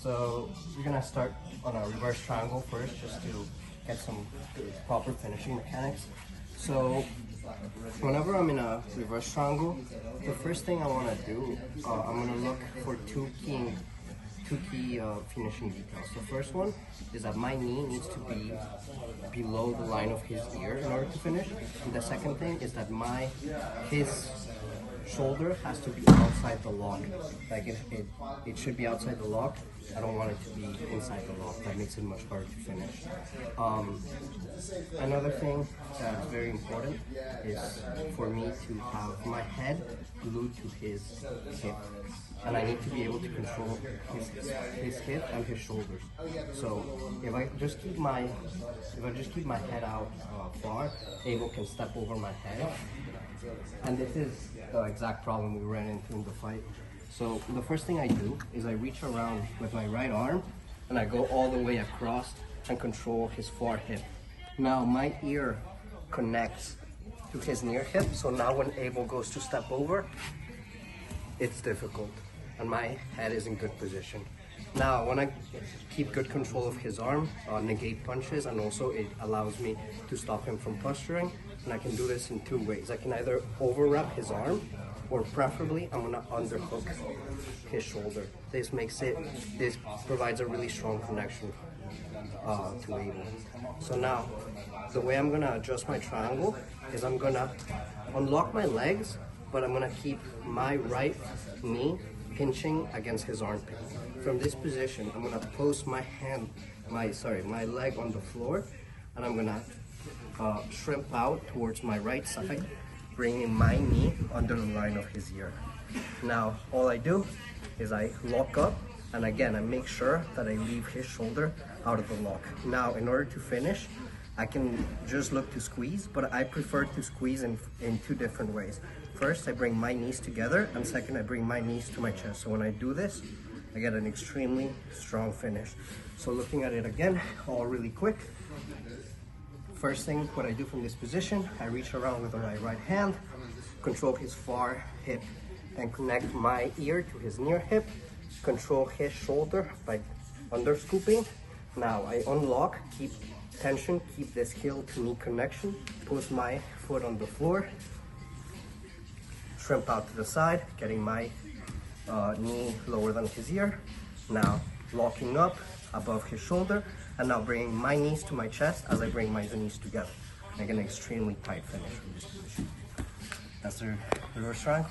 So we're gonna start on a reverse triangle first, just to get some proper finishing mechanics. So whenever I'm in a reverse triangle, the first thing I want to do, I'm gonna look for two key finishing details. The first one is that my knee needs to be below the line of his ear in order to finish. And the second thing is that his shoulder has to be outside the lock. Like it should be outside the lock. I don't want it to be inside the lock. That makes it much harder to finish. Another thing that's very important is for me to have my head glued to his hip, and I need to be able to control his hip and his shoulders. So if I just keep my head out far, Abel can step over my head, and this is the exact problem we ran into in the fight. So the first thing I do is I reach around with my right arm and I go all the way across and control his far hip. Now my ear connects to his near hip, so now when Abel goes to step over, it's difficult and my head is in good position. Now when I keep good control of his arm, negate punches, and also it allows me to stop him from posturing, and I can do this in two ways. I can either overwrap his arm, or preferably I'm gonna underhook his shoulder. This provides a really strong connection to Abel. So now, the way I'm gonna adjust my triangle is I'm gonna unlock my legs, but I'm gonna keep my right knee pinching against his armpit. From this position, I'm gonna post my leg on the floor, and I'm gonna shrimp out towards my right side, bringing my knee under the line of his ear. Now, all I do is I lock up, and again, I make sure that I leave his shoulder out of the lock. Now, in order to finish, I can just look to squeeze, but I prefer to squeeze in two different ways. First, I bring my knees together, and second, I bring my knees to my chest. So when I do this, I get an extremely strong finish. So looking at it again, all really quick. First thing, what I do from this position, I reach around with my right hand, control his far hip, then connect my ear to his near hip, control his shoulder by under scooping. Now I unlock, keep tension, keep this heel to knee connection, post my foot on the floor, shrimp out to the side, getting my knee lower than his ear. Now locking up above his shoulder, and now bringing my knees to my chest as I bring my knees together. I get an extremely tight finish from this position. That's the reverse triangle.